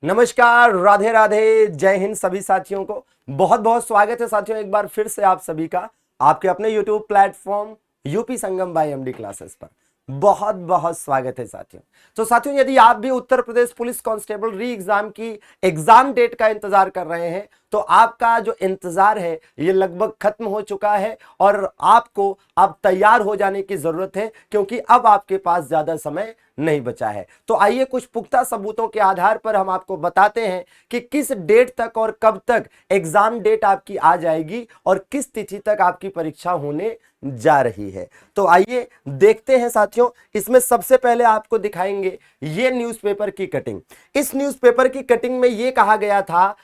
नमस्कार, राधे राधे, जय हिंद सभी साथियों को। बहुत बहुत स्वागत है साथियों, एक बार फिर से आप सभी का आपके अपने YouTube प्लेटफॉर्म यूपी संगम बाय एमडी क्लासेस पर बहुत बहुत स्वागत है साथियों। तो साथियों, यदि आप भी उत्तर प्रदेश पुलिस कांस्टेबल री एग्जाम की एग्जाम डेट का इंतजार कर रहे हैं तो आपका जो इंतजार है ये लगभग खत्म हो चुका है और आपको अब तैयार हो जाने की जरूरत है, क्योंकि अब आपके पास ज्यादा समय नहीं बचा है। तो आइए कुछ पुख्ता सबूतों के आधार पर हम आपको बताते हैं कि किस डेट तक और कब तक एग्जाम डेट आपकी आ जाएगी और किस तिथि तक आपकी परीक्षा होने जा रही है। तो आइए देखते हैं साथियों। इसमें सबसे पहले आपको दिखाएंगे ये न्यूज़पेपर की कटिंग। इस न्यूज़पेपर की कटिंग में ये कहा गया था,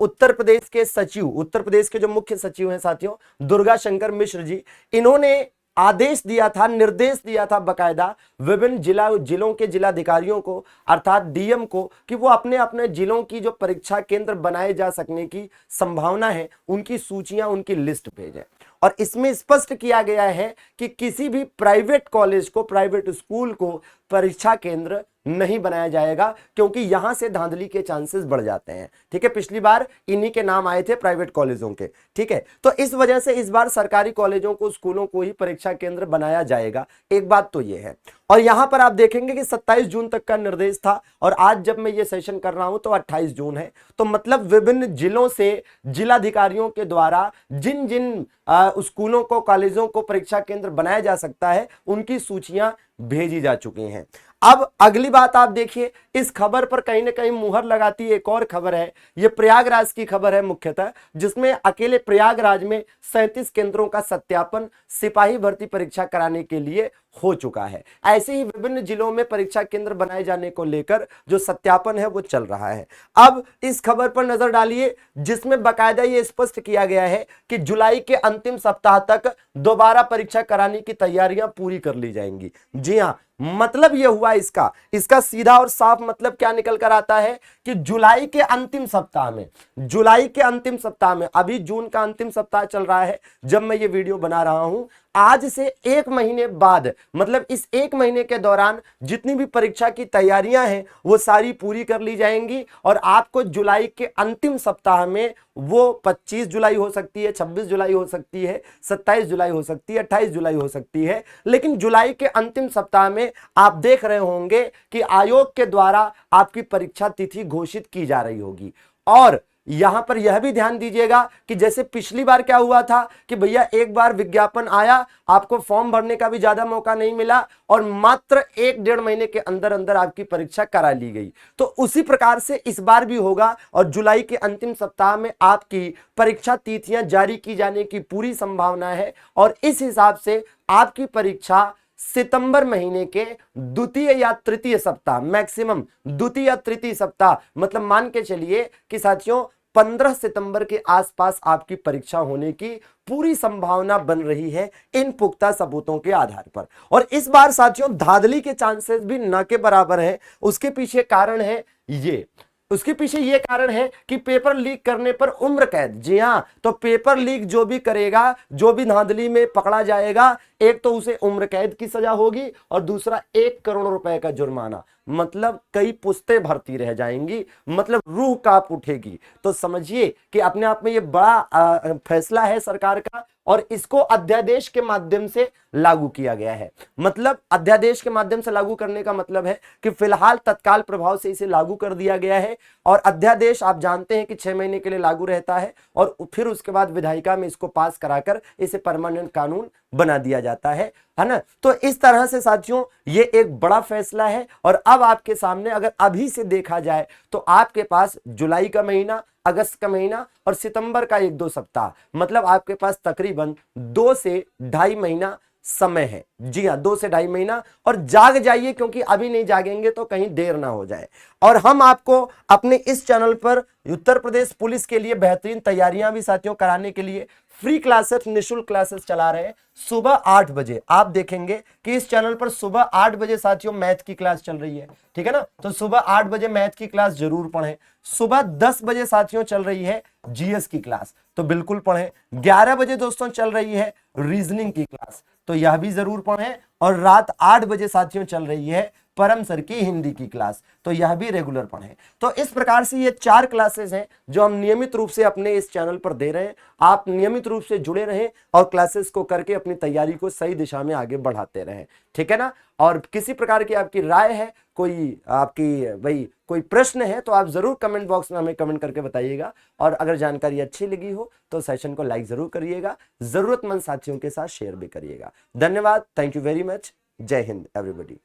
उत्तर प्रदेश के सचिव, उत्तर प्रदेश के जो मुख्य सचिव हैं साथियों, दुर्गा शंकर मिश्र जी, इन्होंने आदेश दिया था, निर्देश दिया था बकायदा विभिन्न जिलों के जिलाधिकारियों को अर्थात डीएम को कि वो अपने अपने जिलों की जो परीक्षा केंद्र बनाए जा सकने की संभावना है उनकी सूचियां, उनकी लिस्ट भेजें। और इसमें स्पष्ट किया गया है कि किसी भी प्राइवेट कॉलेज को, प्राइवेट स्कूल को परीक्षा केंद्र नहीं बनाया जाएगा, क्योंकि यहां से धांधली के चांसेस बढ़ जाते हैं। ठीक है, पिछली बार इन्हीं के नाम आए थे प्राइवेट कॉलेजों के। ठीक है, तो इस वजह से इस बार सरकारी कॉलेजों को, स्कूलों को ही परीक्षा केंद्र बनाया जाएगा। एक बात तो यह है। और यहां पर आप देखेंगे कि 27 जून तक का निर्देश था और आज जब मैं ये सेशन कर रहा हूं तो 28 जून है। तो मतलब विभिन्न जिलों से जिलाधिकारियों के द्वारा जिन जिन स्कूलों को, कॉलेजों को परीक्षा केंद्र बनाया जा सकता है उनकी सूचियां भेजी जा चुकी हैं। अब अगली बात आप देखिए, इस खबर पर कहीं ना कहीं मुहर लगाती एक और खबर है। यह प्रयागराज की खबर है मुख्यतः, जिसमें अकेले प्रयागराज में 37 केंद्रों का सत्यापन सिपाही भर्ती परीक्षा कराने के लिए हो चुका है। ऐसे ही विभिन्न जिलों में परीक्षा केंद्र बनाए जाने को लेकर जो सत्यापन है वो चल रहा है। अब इस खबर पर नजर डालिए, जिसमें बकायदा ये स्पष्ट किया गया है कि जुलाई के अंतिम सप्ताह तक दोबारा परीक्षा कराने की तैयारियां पूरी कर ली जाएंगी। जी हां, मतलब यह हुआ इसका सीधा और साफ मतलब क्या निकल कर आता है कि जुलाई के अंतिम सप्ताह में, जुलाई के अंतिम सप्ताह में, अभी जून का अंतिम सप्ताह चल रहा है जब मैं ये वीडियो बना रहा हूं, आज से एक महीने बाद, मतलब इस एक महीने के दौरान जितनी भी परीक्षा की तैयारियां हैं वो सारी पूरी कर ली जाएंगी और आपको जुलाई के अंतिम सप्ताह में, वो 25 जुलाई हो सकती है, 26 जुलाई हो सकती है, 27 जुलाई हो सकती है, 28 जुलाई हो सकती है, लेकिन जुलाई के अंतिम सप्ताह में आप देख रहे होंगे कि आयोग के द्वारा आपकी परीक्षा तिथि घोषित की जा रही होगी। और यहां पर यह भी ध्यान दीजिएगा कि जैसे पिछली बार क्या हुआ था कि भैया एक बार विज्ञापन आया, आपको फॉर्म भरने का भी ज्यादा मौका नहीं मिला और मात्र 1-1.5 महीने के अंदर अंदर आपकी परीक्षा करा ली गई। तो उसी प्रकार से इस बार भी होगा और जुलाई के अंतिम सप्ताह में आपकी परीक्षा तिथियां जारी की जाने की पूरी संभावना है और इस हिसाब से आपकी परीक्षा सितंबर महीने के द्वितीय या तृतीय सप्ताह, मैक्सिमम द्वितीय या तृतीय सप्ताह, मतलब मान के चलिए कि साथियों 15 सितंबर के आसपास आपकी परीक्षा होने की पूरी संभावना बन रही है इन पुख्ता सबूतों के आधार पर। और इस बार साथियों धांधली के चांसेस भी न के बराबर है। उसके पीछे कारण है उसके पीछे ये कारण है कि पेपर लीक करने पर उम्र कैद। जी हां, तो पेपर लीक जो भी करेगा, जो भी धांधली में पकड़ा जाएगा, एक तो उसे उम्र कैद की सजा होगी और दूसरा 1 करोड़ रुपए का जुर्माना। मतलब कई पुश्तें भरती रह जाएंगी, मतलब रूह कांप उठेगी। तो समझिए कि अपने आप में ये बड़ा फैसला है सरकार का और इसको अध्यादेश के माध्यम से लागू किया गया है। मतलब अध्यादेश के माध्यम से लागू करने का मतलब है कि फिलहाल तत्काल प्रभाव से इसे लागू कर दिया गया है और अध्यादेश आप जानते हैं कि 6 महीने के लिए लागू रहता है और फिर उसके बाद विधायिका में इसको पास कराकर इसे परमानेंट कानून बना दिया जाता है ना। तो इस तरह से साथियों ये एक बड़ा फैसला है और अब आपके सामने अगर अभी से देखा जाए तो आपके पास जुलाई का महीना, अगस्त का महीना और सितंबर का 1-2 सप्ताह, मतलब आपके पास तकरीबन 2 से ढाई महीना समय है। जी हां, 2 से ढाई महीना। और जाग जाइए, क्योंकि अभी नहीं जागेंगे तो कहीं देर ना हो जाए। और हम आपको अपने इस चैनल पर उत्तर प्रदेश पुलिस के लिए बेहतरीन तैयारियां भी साथियों कराने के लिए फ्री क्लासेस, निःशुल्क क्लासेस चला रहे हैं। सुबह 8 बजे आप देखेंगे कि इस चैनल पर सुबह 8 बजे साथियों मैथ की क्लास चल रही है। ठीक है ना, तो सुबह 8 बजे मैथ की क्लास जरूर पढ़ें। सुबह 10 बजे साथियों चल रही है जीएस की क्लास, तो बिल्कुल पढ़ें। 11 बजे दोस्तों चल रही है रीजनिंग की क्लास, तो यह भी जरूर पढ़ें। और रात 8 बजे साथियों चल रही है परम सर की हिंदी की क्लास, तो यह भी रेगुलर पढ़ें। तो इस प्रकार से ये 4 क्लासेस हैं जो हम नियमित रूप से अपने इस चैनल पर दे रहे हैं। आप नियमित रूप से जुड़े रहें और क्लासेस को करके अपनी तैयारी को सही दिशा में आगे बढ़ाते रहें, ठीक है ना। और किसी प्रकार की आपकी राय है, कोई आपकी भाई कोई प्रश्न है, तो आप जरूर कमेंट बॉक्स में हमें कमेंट करके बताइएगा। और अगर जानकारी अच्छी लगी हो तो सेशन को लाइक जरूर करिएगा, जरूरतमंद साथियों के साथ शेयर भी करिएगा। धन्यवाद, थैंक यू वेरी मच। जय हिंद एवरीबॉडी।